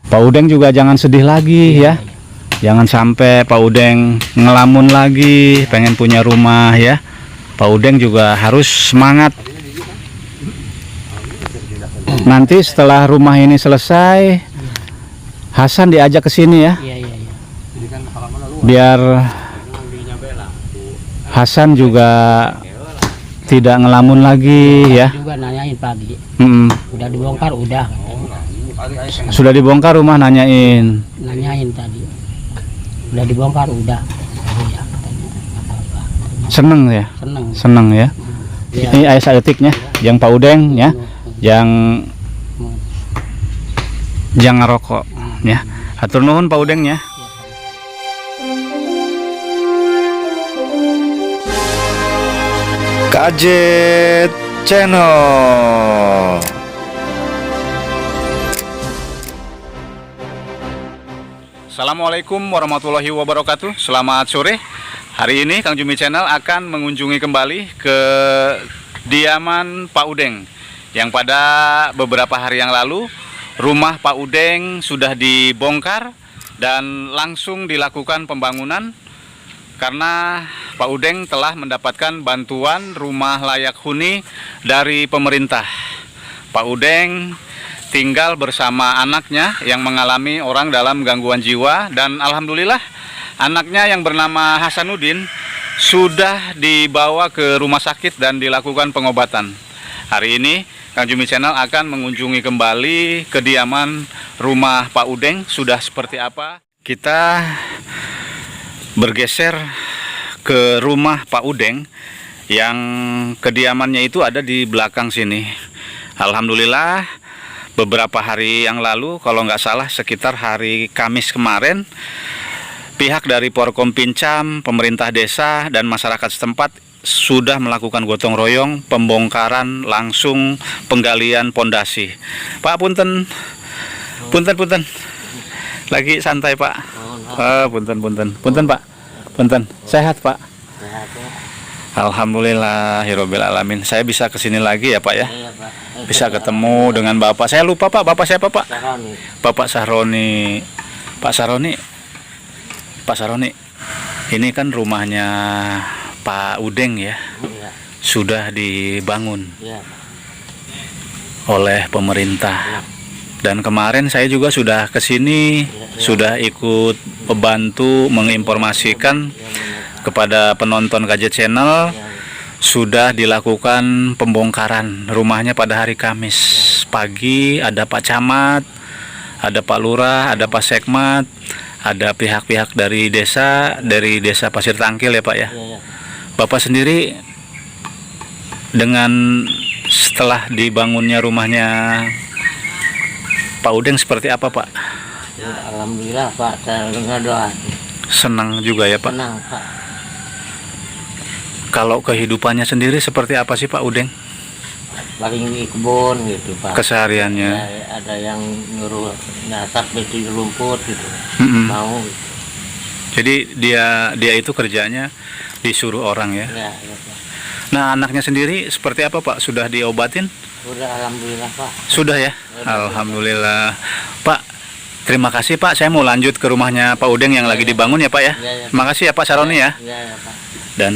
Pak Udeng juga jangan sedih lagi ya. Jangan sampai Pak Udeng ngelamun lagi, pengen punya rumah ya. Pak Udeng juga harus semangat. Nanti setelah rumah ini selesai, Hasan diajak ke sini ya. Iya. Biar Hasan juga tidak ngelamun lagi ya. Juga nanyain pagi. Mm-mm. Udah dibongkar udah. Sudah dibongkar rumah, nanyain. Nanyain tadi. Udah dibongkar udah. Oh ya katanya. Apa-apa. Seneng ya. Seneng. Ya. Ya. Ini ayah saeutiknya, yang Pak Udeng ya, yang jangan ngerokok ya. Hatur nuhun Pak Udeng ya. Kajet Channel. Assalamualaikum warahmatullahi wabarakatuh. Selamat sore. Hari ini Kang Jumi Channel akan mengunjungi kembali ke kediaman Pak Udeng, yang pada beberapa hari yang lalu rumah Pak Udeng sudah dibongkar dan langsung dilakukan pembangunan karena Pak Udeng telah mendapatkan bantuan rumah layak huni dari pemerintah. Pak Udeng tinggal bersama anaknya yang mengalami orang dalam gangguan jiwa, dan alhamdulillah anaknya yang bernama Hasanuddin sudah dibawa ke rumah sakit dan dilakukan pengobatan. Hari ini Kang Jumi Channel akan mengunjungi kembali kediaman rumah Pak Udeng. Sudah seperti apa? Kita bergeser ke rumah Pak Udeng yang kediamannya itu ada di belakang sini. Alhamdulillah beberapa hari yang lalu, kalau nggak salah sekitar hari Kamis kemarin, pihak dari Porkom Pincam, pemerintah desa, dan masyarakat setempat sudah melakukan gotong royong pembongkaran langsung penggalian pondasi. Pak, punten. Lagi santai Pak. Punten Pak. Punten. Sehat Pak. Sehat ya. Alhamdulillahirabbil alamin. Saya bisa kesini lagi ya Pak ya. Iya, Pak. Bisa ketemu dengan Bapak. Saya lupa Pak, Bapak siapa Pak? Saroni. Bapak Sahroni. Pak Saroni. Ini kan rumahnya Pak Udeng ya. Iya. Sudah dibangun Iya. oleh pemerintah. Dan kemarin saya juga sudah kesini, sudah ikut membantu menginformasikan kepada penonton Kajet Channel. Sudah dilakukan pembongkaran rumahnya pada hari Kamis pagi. Ada Pak Camat, ada Pak Lurah, ada Pak Sekmat, ada pihak-pihak dari desa Pasir Tangkil ya Pak ya. Bapak sendiri dengan setelah dibangunnya rumahnya Pak Udeng seperti apa Pak? Ya, alhamdulillah Pak, saya dengar doa. Senang juga ya Pak. Senang Pak. Kalau kehidupannya sendiri seperti apa sih Pak Udeng? Paling di kebun gitu Pak. Kesehariannya. Ya, ada yang nyuruh nyasak besi rumput gitu. Mau. Gitu. Jadi dia itu kerjanya disuruh orang ya. Ya, Pak. Nah, anaknya sendiri seperti apa Pak? Sudah diobatin? Udah alhamdulillah Pak. Sudah ya? Alhamdulillah. Pak, terima kasih Pak. Saya mau lanjut ke rumahnya Pak Udeng yang lagi dibangun ya Pak ya. Makasih ya Pak Saroni ya. Iya, Pak. Dan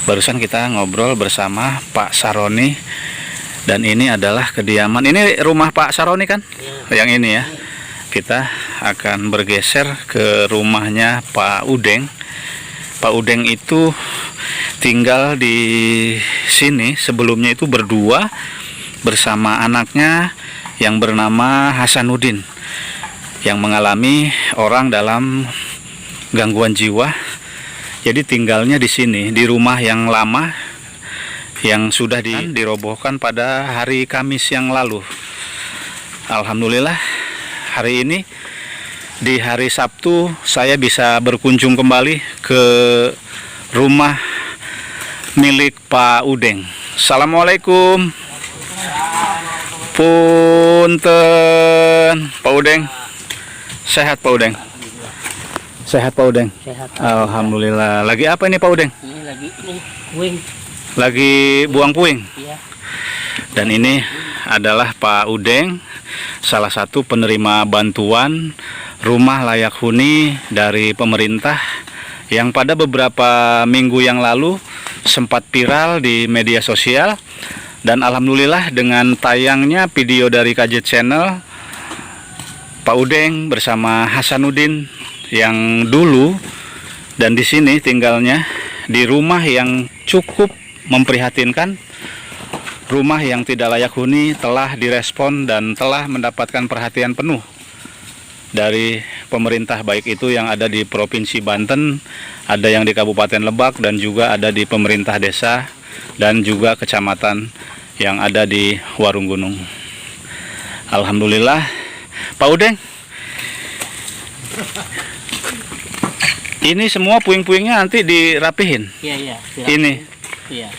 barusan kita ngobrol bersama Pak Saroni, dan ini adalah kediaman. Ini rumah Pak Saroni kan? Yang ini ya. Kita akan bergeser ke rumahnya Pak Udeng. Pak Udeng itu tinggal di sini sebelumnya itu berdua bersama anaknya yang bernama Hasanuddin, yang mengalami orang dalam gangguan jiwa. Jadi tinggalnya di sini, di rumah yang lama yang sudah dirobohkan pada hari Kamis yang lalu. Alhamdulillah hari ini di hari Sabtu saya bisa berkunjung kembali ke rumah milik Pak Udeng. Assalamualaikum. Punten Pak Udeng. Sehat Pak Udeng. Sehat Pak Udeng. Sehat. Alhamdulillah. Lagi apa ini Pak Udeng? Ini lagi wing. Lagi buang puing. Iya. Dan ini adalah Pak Udeng salah satu penerima bantuan rumah layak huni dari pemerintah yang pada beberapa minggu yang lalu sempat viral di media sosial. Dan alhamdulillah dengan tayangnya video dari KJ Channel, Pak Udeng bersama Hasanuddin yang dulu dan di sini tinggalnya di rumah yang cukup memprihatinkan, rumah yang tidak layak huni, telah direspon dan telah mendapatkan perhatian penuh dari pemerintah, baik itu yang ada di Provinsi Banten, ada yang di Kabupaten Lebak, dan juga ada di pemerintah desa dan juga kecamatan yang ada di Warung Gunung. Alhamdulillah. Pak Udeng, ini semua puing-puingnya nanti dirapihin. Iya. Ini Iya.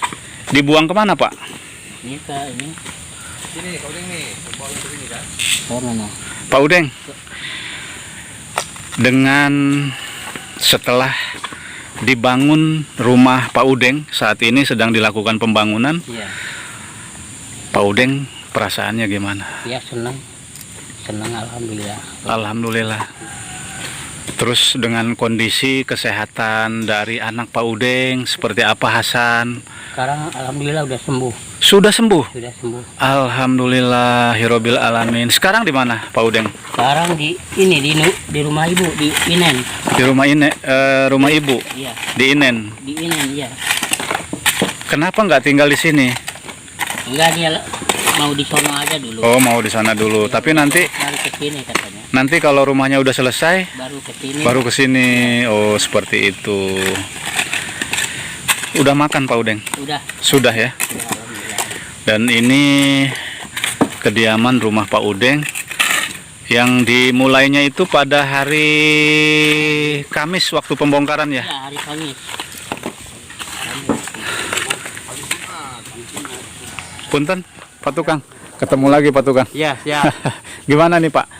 dibuang kemana, Pak? Ini ke ini. Sini, Pak Udeng nih, bawa ke sini kan? Oh, mana? Pak Udeng, dengan setelah dibangun rumah Pak Udeng, saat ini sedang dilakukan pembangunan. Iya. Pak Udeng perasaannya gimana? Ya senang alhamdulillah. Alhamdulillah. Terus dengan kondisi kesehatan dari anak Pak Udeng seperti apa, Hasan? Sekarang alhamdulillah udah sembuh. Sudah sembuh? Sudah sembuh. Alhamdulillahirabbil alamin. Sekarang di mana Pak Udeng? Sekarang di rumah ibu di Inen. Di rumah rumah ibu Iya. di Inen. Di Inen, iya. Kenapa nggak tinggal di sini? Enggak, dia mau di sono aja dulu. Oh, mau di sana dulu. Tapi nanti Baru ke sini katanya. nanti kalau rumahnya udah selesai Baru ke sini. Oh, seperti itu. Udah makan Pak Udeng? Udah. Sudah ya. Alhamdulillah. Dan ini kediaman rumah Pak Udeng yang dimulainya itu pada hari Kamis waktu pembongkaran ya. Ya, hari Kamis. Punten, Pak Tukang. Ketemu lagi Pak Tukang. Iya, siap. Gimana nih Pak?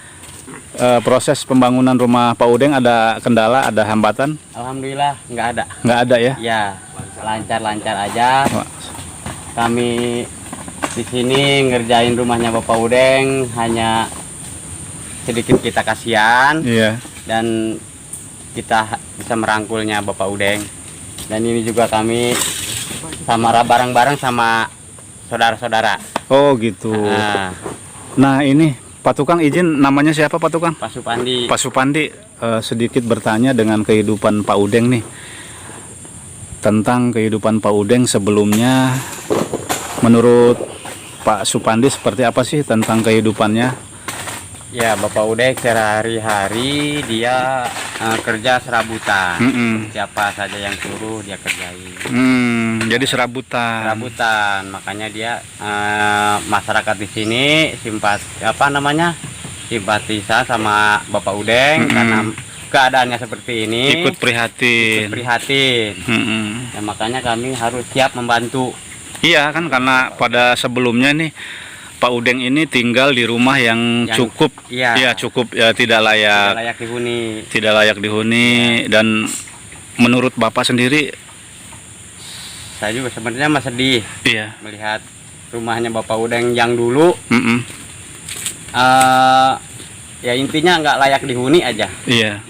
Proses pembangunan rumah Pak Udeng ada kendala, ada hambatan? Alhamdulillah nggak ada. Nggak ada ya? Ya, lancar-lancar aja. Kami di sini ngerjain rumahnya Bapak Udeng, hanya sedikit kita kasihan Iya. dan kita bisa merangkulnya Bapak Udeng. Dan ini juga kami sama bareng-bareng sama saudara-saudara. Oh gitu. Nah ini Pak Tukang izin, namanya siapa Pak Tukang? Pak Supandi. Pak Supandi, sedikit bertanya dengan kehidupan Pak Udeng nih. Tentang kehidupan Pak Udeng sebelumnya, menurut Pak Supandi seperti apa sih tentang kehidupannya? Ya, Bapak Udeng sehari-hari dia kerja serabutan. Siapa saja yang suruh dia kerjain. Jadi serabutan. Serabutan, makanya dia masyarakat di sini simpatisan sama Bapak Udeng karena keadaannya seperti ini. Ikut prihatin. Ya, makanya kami harus siap membantu. Iya kan, karena pada sebelumnya nih Pak Udeng ini tinggal di rumah yang cukup, cukup ya, tidak layak dihuni. Tidak layak dihuni. Dan menurut Bapak sendiri, saya juga sebenarnya masih sedih. Iya. Melihat rumahnya Bapak Udeng yang dulu. Ya intinya nggak layak dihuni aja. Iya.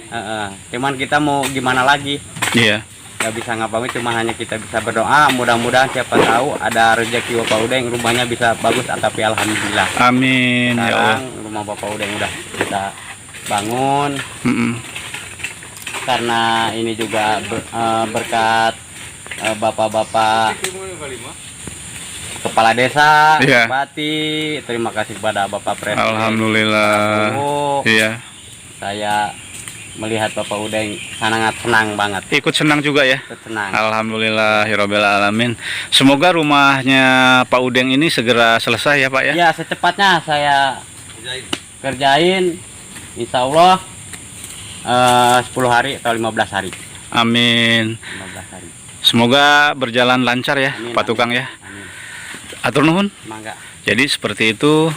Cuman kita mau gimana lagi? Iya. Gak bisa ngapain, cuma hanya kita bisa berdoa, mudah-mudahan siapa tahu ada rezeki Bapak Udeng, rumahnya bisa bagus, tapi alhamdulillah. Amin. Sekarang rumah Bapak Udeng udah kita bangun. Karena ini juga berkat bapak-bapak kepala desa, bupati. Terima kasih kepada Bapak Presiden. Alhamdulillah. Iya. Saya melihat Bapak Udeng sangat senang banget. Ikut senang juga ya? Ikut senang. Alhamdulillahirabbil alamin. Semoga rumahnya Pak Udeng ini segera selesai ya Pak ya? Ya, secepatnya saya kerjain. Insya Allah 10 hari atau 15 hari. Amin. 15 hari. Semoga berjalan lancar ya, amin, Pak Tukang ya. Amin. Atur nuhun. Mangga. Jadi seperti itu,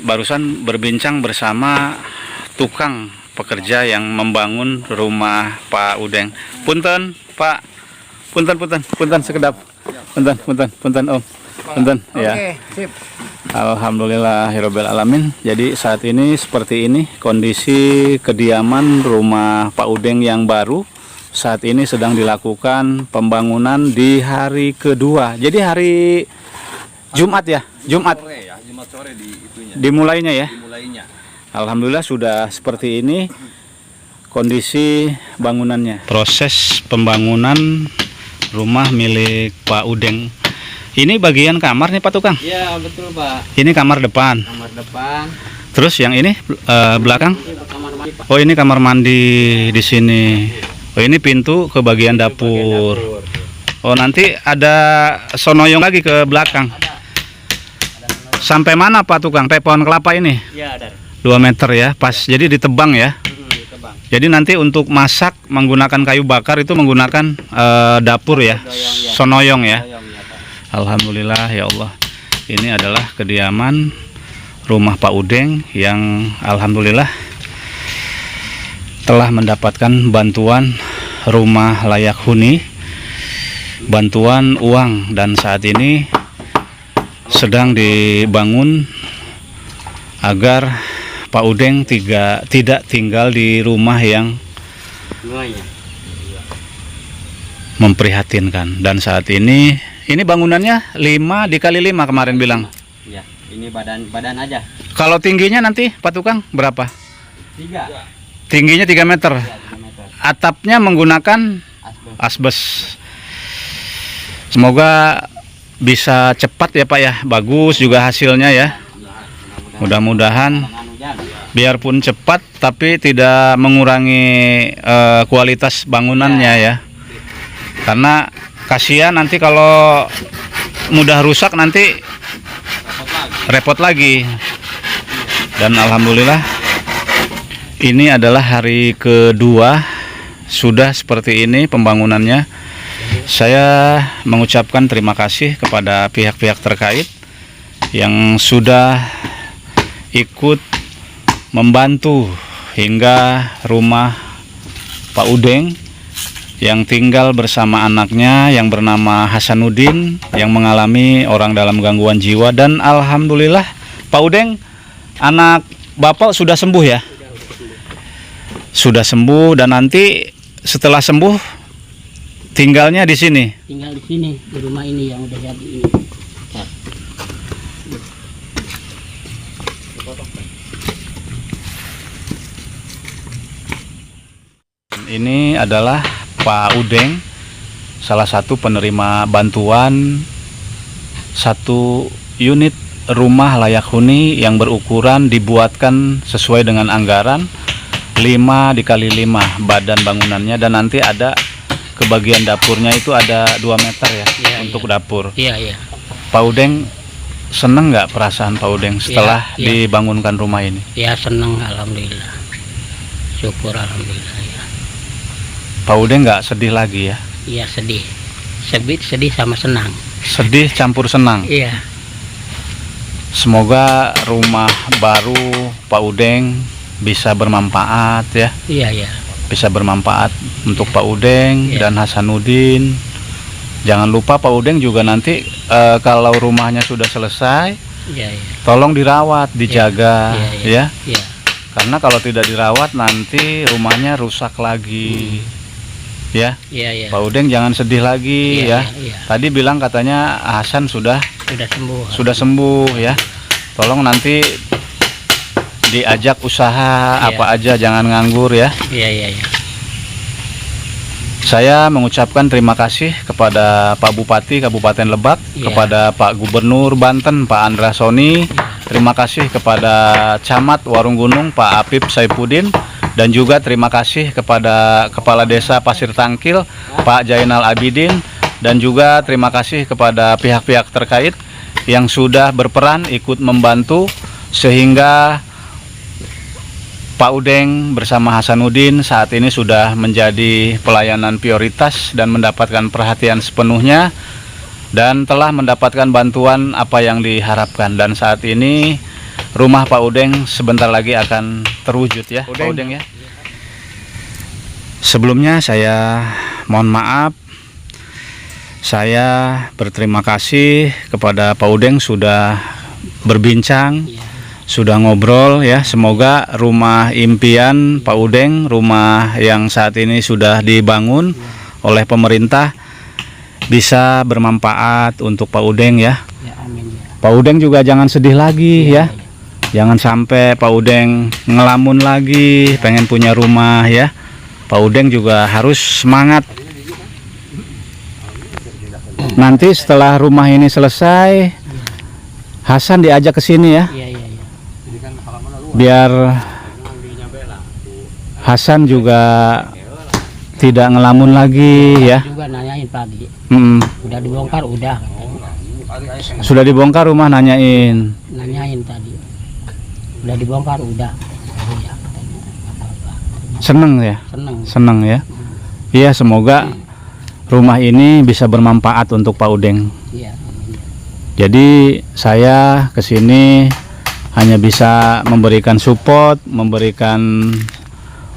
barusan berbincang bersama tukang pekerja yang membangun rumah Pak Udeng. Punten Pak, punten sekedap, punten Om. Punten, ya. Oke, sip. Alhamdulillahirabbil alamin. Jadi saat ini seperti ini kondisi kediaman rumah Pak Udeng yang baru. Saat ini sedang dilakukan pembangunan di hari kedua. Jadi hari Jumat ya, Jumat Sore ya, Jumat sore di itunya. dimulainya ya. Dimulainya. Alhamdulillah sudah seperti ini kondisi bangunannya. Proses pembangunan rumah milik Pak Udeng. Ini bagian kamar nih Pak Tukang. Iya, betul, Pak. Ini kamar depan. Kamar depan. Terus yang ini belakang. Ini kamar mandi, Pak. Oh, ini kamar mandi di sini. Oh, ini pintu ke bagian dapur. Oh, nanti ada sonoyong lagi ke belakang. Sampai mana Pak Tukang? Sampai pohon kelapa ini? Iya, ada. 2 meter ya, pas. Jadi ditebang ya. Ditebang. Jadi nanti untuk masak menggunakan kayu bakar itu menggunakan dapur ya, sonoyong ya. Alhamdulillah ya Allah. Ini adalah kediaman rumah Pak Udeng yang alhamdulillah telah mendapatkan bantuan rumah layak huni, bantuan uang, dan saat ini sedang dibangun agar Pak Udeng tidak tinggal di rumah yang memprihatinkan. Dan saat ini bangunannya 5 dikali 5 kemarin bilang. Ya, ini badan aja. Kalau tingginya nanti Pak Tukang berapa? 3. Tingginya 3 meter. Ya, 3 meter. Atapnya menggunakan asbes. Semoga bisa cepat ya Pak ya. Bagus juga hasilnya ya. Mudah-mudahan biarpun cepat tapi tidak mengurangi kualitas bangunannya ya. Karena kasihan nanti kalau mudah rusak nanti repot lagi. Dan alhamdulillah ini adalah hari kedua sudah seperti ini pembangunannya. Saya mengucapkan terima kasih kepada pihak-pihak terkait yang sudah ikut membantu hingga rumah Pak Udeng yang tinggal bersama anaknya yang bernama Hasanuddin yang mengalami orang dalam gangguan jiwa. Dan alhamdulillah Pak Udeng, anak Bapak sudah sembuh ya? Sudah sembuh, dan nanti setelah sembuh tinggalnya di sini. Tinggal di sini, di rumah ini yang udah jadi ini. Ini adalah Pak Udeng, salah satu penerima bantuan 1 unit rumah layak huni yang berukuran dibuatkan sesuai dengan anggaran 5 dikali 5 badan bangunannya, dan nanti ada ke bagian dapurnya itu ada 2 meter ya, untuk dapur. Iya, iya. Pak Udeng seneng nggak perasaan Pak Udeng setelah dibangunkan rumah ini? Ya seneng, alhamdulillah. Syukur alhamdulillah ya. Pak Udeng nggak sedih lagi ya? Iya sedih. Sedih sama senang. Sedih campur senang. Iya. Semoga rumah baru Pak Udeng bisa bermanfaat ya. Iya, iya. Bisa bermanfaat untuk Pak Udeng dan Hasanuddin. Jangan lupa Pak Udeng juga nanti kalau rumahnya sudah selesai, Iya, iya. tolong dirawat, dijaga ya. Iya. Karena kalau tidak dirawat nanti rumahnya rusak lagi. Ya. Iya, iya. Pak Udeng jangan sedih lagi ya. Iya. Tadi bilang katanya Hasan sudah Sudah sembuh. Ya. Tolong nanti diajak usaha apa aja, jangan nganggur ya. Iya, iya, iya. Saya mengucapkan terima kasih kepada Pak Bupati Kabupaten Lebak, kepada Pak Gubernur Banten Pak Andra Soni, terima kasih kepada Camat Warung Gunung Pak Apip Saipuddin, dan juga terima kasih kepada Kepala Desa Pasir Tangkil Pak Jainal Abidin, dan juga terima kasih kepada pihak-pihak terkait yang sudah berperan ikut membantu sehingga Pak Udeng bersama Hasanuddin saat ini sudah menjadi pelayanan prioritas dan mendapatkan perhatian sepenuhnya dan telah mendapatkan bantuan apa yang diharapkan. Dan saat ini rumah Pak Udeng sebentar lagi akan terwujud ya, Pak Udeng ya. Sebelumnya saya mohon maaf, Saya berterima kasih kepada Pak Udeng sudah berbincang, Iya. sudah ngobrol ya. Semoga rumah impian Pak Udeng, rumah yang saat ini sudah dibangun oleh pemerintah, bisa bermanfaat untuk Pak Udeng ya. Ya, amin ya. Pak Udeng juga jangan sedih lagi ya. Jangan sampai Pak Udeng ngelamun lagi, pengen punya rumah ya. Pak Udeng juga harus semangat. Nanti setelah rumah ini selesai, Hasan diajak ke sini ya, Iya, iya, iya. biar Hasan juga tidak ngelamun lagi ya. Juga nanyain pagi. Mm, Udah dibongkar, udah. Katanya. sudah dibongkar rumah, nanyain. Nanyain tadi. Udah dibongkar, udah. Iya, katanya. Apa-apa. Seneng ya, Seneng. seneng ya. Iya, semoga rumah ini bisa bermanfaat untuk Pak Udeng. Iya, amin ya. Jadi saya kesini hanya bisa memberikan support, memberikan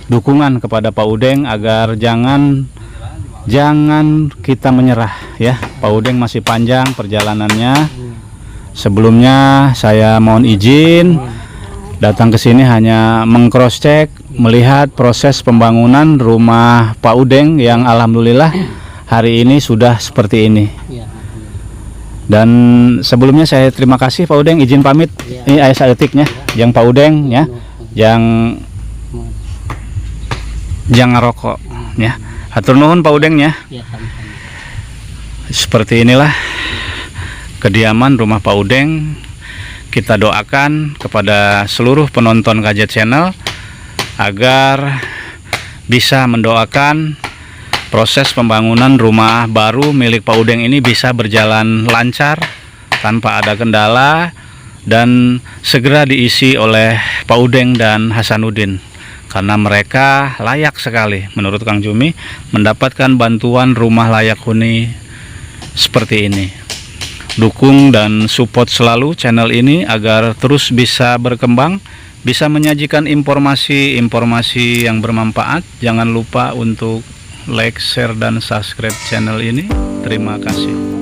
dukungan kepada Pak Udeng agar jangan kita menyerah ya. Pak Udeng masih panjang perjalanannya. Sebelumnya saya mohon izin datang ke sini hanya meng-cross check, melihat proses pembangunan rumah Pak Udeng yang alhamdulillah hari ini sudah seperti ini. Iya. Dan sebelumnya saya terima kasih Pak Udeng, izin pamit. Ini ayah saeutiknya, yang Pak Udeng ya, yang jangan rokok ya. Hatur nuhun Pak Udeng ya. Iya, sama-sama. Seperti inilah kediaman rumah Pak Udeng. Kita doakan kepada seluruh penonton KJ Channel agar bisa mendoakan proses pembangunan rumah baru milik Pak Udeng ini bisa berjalan lancar tanpa ada kendala dan segera diisi oleh Pak Udeng dan Hasanuddin, karena mereka layak sekali menurut Kang Jumi mendapatkan bantuan rumah layak huni seperti ini. Dukung dan support selalu channel ini agar terus bisa berkembang, bisa menyajikan informasi-informasi yang bermanfaat. Jangan lupa untuk like, share, dan subscribe channel ini. Terima kasih.